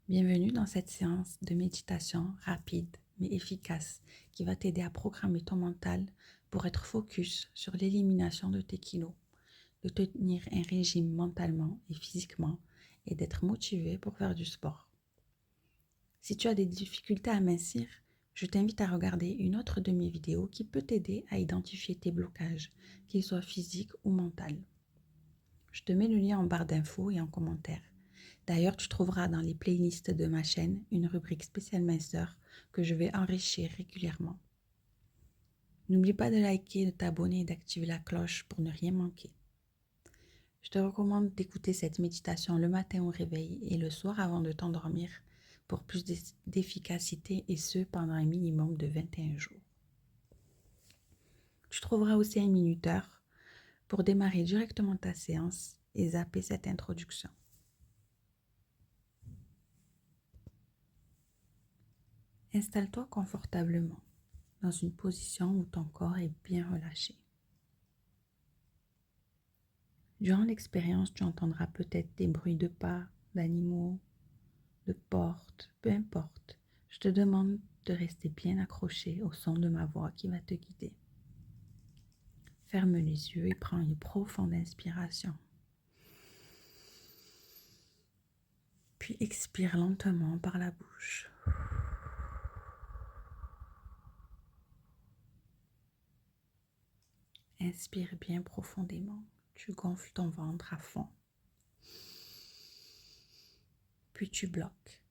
Bienvenue dans cette séance de méditation rapide mais efficace qui va t'aider à programmer ton mental pour être focus sur l'élimination de tes kilos, de tenir un régime mentalement et physiquement et d'être motivé pour faire du sport. Si tu as des difficultés à mincir, je t'invite à regarder une autre de mes vidéos qui peut t'aider à identifier tes blocages, qu'ils soient physiques ou mentaux. Je te mets le lien en barre d'infos et en commentaire. D'ailleurs, tu trouveras dans les playlists de ma chaîne une rubrique spéciale minceur que je vais enrichir régulièrement. N'oublie pas de liker, de t'abonner et d'activer la cloche pour ne rien manquer. Je te recommande d'écouter cette méditation le matin au réveil et le soir avant de t'endormir pour plus d'efficacité et ce pendant un minimum de 21 jours. Tu trouveras aussi un minuteur pour démarrer directement ta séance et zapper cette introduction. Installe-toi confortablement dans une position où ton corps est bien relâché. Durant l'expérience, tu entendras peut-être des bruits de pas, d'animaux, de portes, peu importe. Je te demande de rester bien accroché au son de ma voix qui va te guider. Ferme les yeux et prends une profonde inspiration. Puis expire lentement par la bouche. Inspire bien profondément. Tu gonfles ton ventre à fond. Puis tu bloques.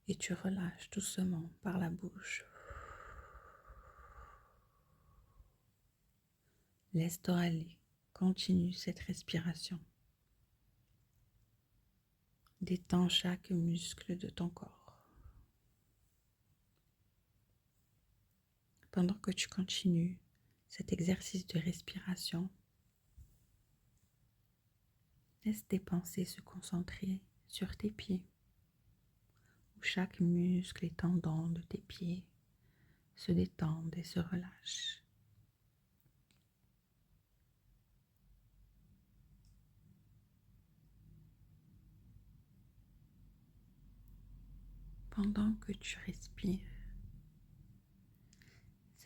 Et tu relâches doucement par la bouche. Laisse-toi aller. Continue cette respiration. Détends chaque muscle de ton corps. Pendant que tu continues cet exercice de respiration, laisse tes pensées se concentrer sur tes pieds, où chaque muscle et tendon de tes pieds se détendent et se relâchent. Pendant que tu respires,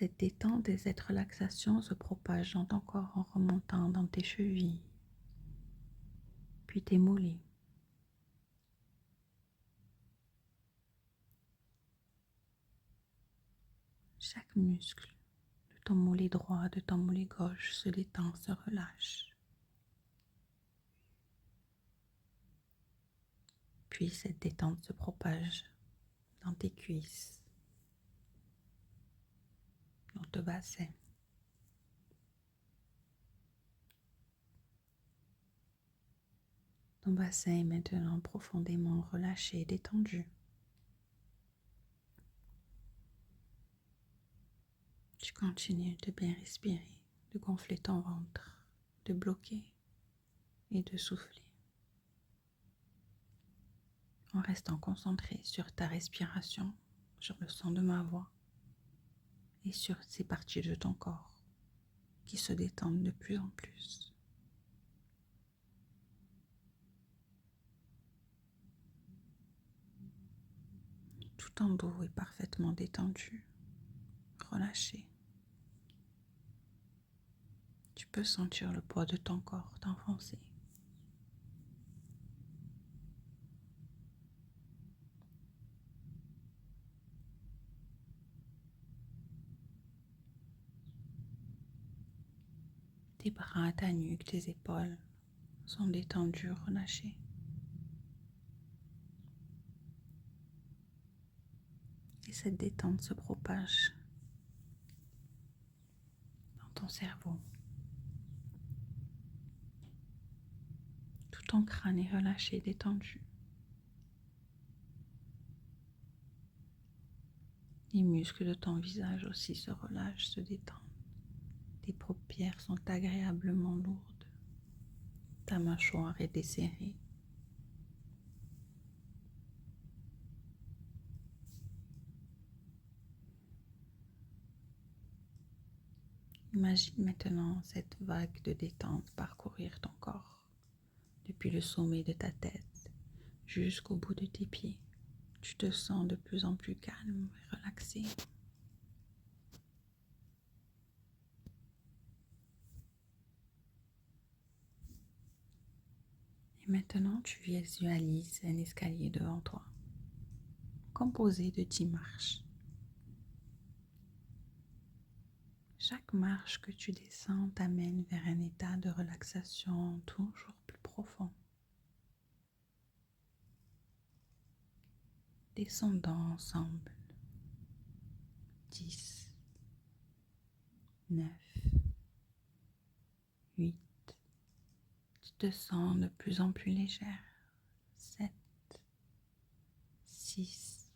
cette détente et cette relaxation se propagent dans ton corps en remontant dans tes chevilles, puis tes mollets. Chaque muscle de ton mollet droit, de ton mollet gauche se détend, se relâche. Puis cette détente se propage dans tes cuisses, dans ton bassin. Ton bassin est maintenant profondément relâché et détendu. Tu continues de bien respirer, de gonfler ton ventre, de bloquer et de souffler. En restant concentré sur ta respiration, sur le son de ma voix et sur ces parties de ton corps qui se détendent de plus en plus. Tout ton dos est parfaitement détendu, relâché. Tu peux sentir le poids de ton corps t'enfoncer. Tes bras, ta nuque, tes épaules sont détendus, relâchés. Et cette détente se propage dans ton cerveau. Tout ton crâne est relâché, détendu. Les muscles de ton visage aussi se relâchent, se détendent. Tes paupières sont agréablement lourdes. Ta mâchoire est desserrée. Imagine maintenant cette vague de détente parcourir ton corps, depuis le sommet de ta tête jusqu'au bout de tes pieds. Tu te sens de plus en plus calme et relaxé. Et maintenant, tu visualises un escalier devant toi, composé de 10 marches. Chaque marche que tu descends t'amène vers un état de relaxation toujours plus profond. Descendons ensemble. 10, 9, 8. Tu te sens de plus en plus légère. 7, 6,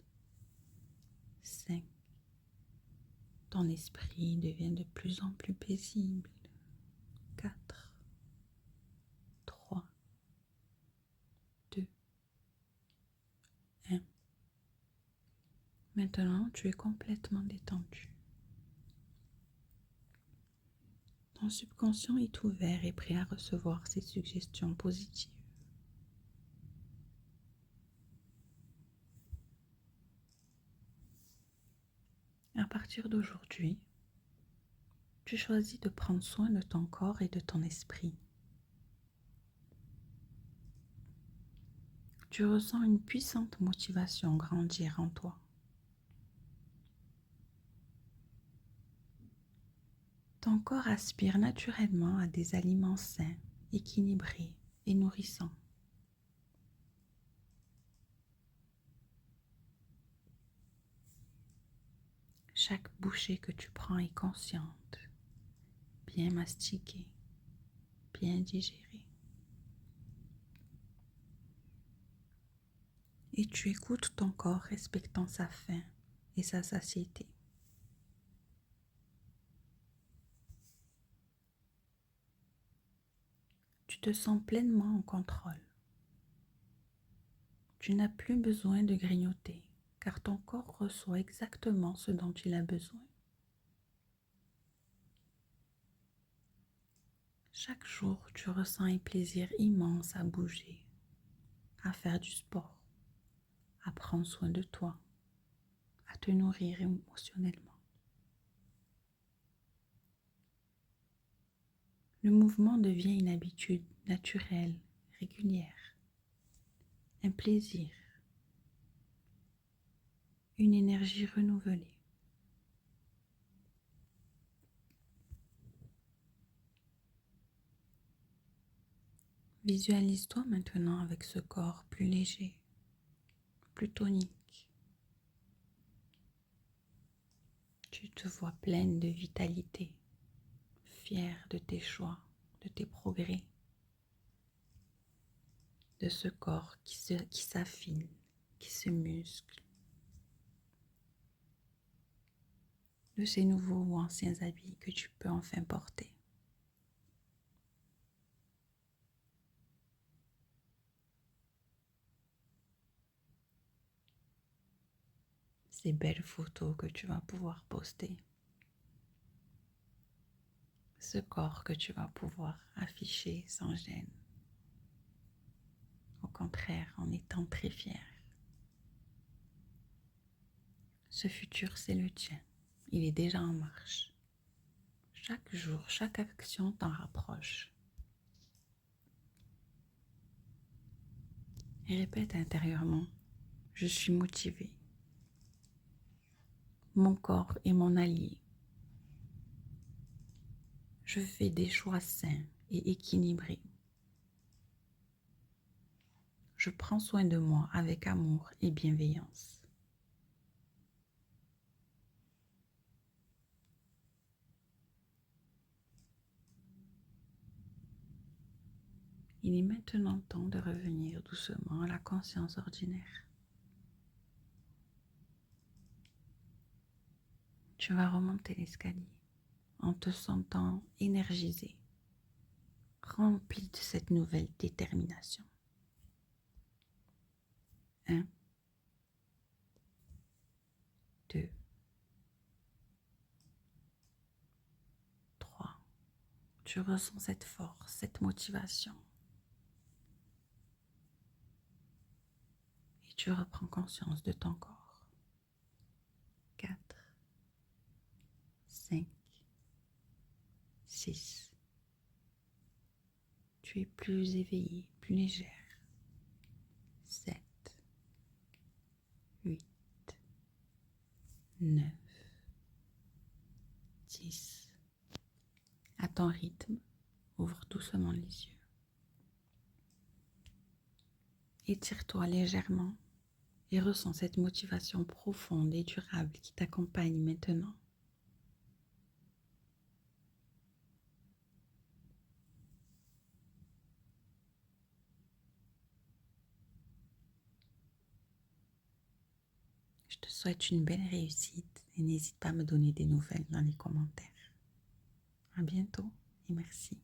5. Ton esprit devient de plus en plus paisible. 4, 3, 2, 1. Maintenant, tu es complètement détendu. Ton subconscient est ouvert et prêt à recevoir ces suggestions positives. À partir d'aujourd'hui, tu choisis de prendre soin de ton corps et de ton esprit. Tu ressens une puissante motivation grandir en toi. Ton corps aspire naturellement à des aliments sains, équilibrés et nourrissants. Chaque bouchée que tu prends est consciente, bien mastiquée, bien digérée. Et tu écoutes ton corps respectant sa faim et sa satiété. Tu te sens pleinement en contrôle. Tu n'as plus besoin de grignoter, car ton corps reçoit exactement ce dont il a besoin. Chaque jour, tu ressens un plaisir immense à bouger, à faire du sport, à prendre soin de toi, à te nourrir émotionnellement. Le mouvement devient une habitude naturelle, régulière, un plaisir, une énergie renouvelée. Visualise-toi maintenant avec ce corps plus léger, plus tonique. Tu te vois pleine de vitalité, fière de tes choix, de tes progrès, de ce corps qui s'affine, qui se muscle, de ces nouveaux ou anciens habits que tu peux enfin porter. Ces belles photos que tu vas pouvoir poster. Ce corps que tu vas pouvoir afficher sans gêne. Au contraire, en étant très fier. Ce futur, c'est le tien. Il est déjà en marche. Chaque jour, chaque action t'en rapproche. Et répète intérieurement, je suis motivé. Mon corps est mon allié. Je fais des choix sains et équilibrés. Je prends soin de moi avec amour et bienveillance. Il est maintenant temps de revenir doucement à la conscience ordinaire. Tu vas remonter l'escalier en te sentant énergisé, rempli de cette nouvelle détermination. 1, 2, 3. Tu ressens cette force, cette motivation. et tu reprends conscience de ton corps. 4, 5, 6. Tu es plus éveillé, plus légère. 7, 8, 9, 10. À ton rythme, ouvre doucement les yeux. Étire-toi légèrement et ressens cette motivation profonde et durable qui t'accompagne maintenant. Je te souhaite une belle réussite et n'hésite pas à me donner des nouvelles dans les commentaires. À bientôt et merci.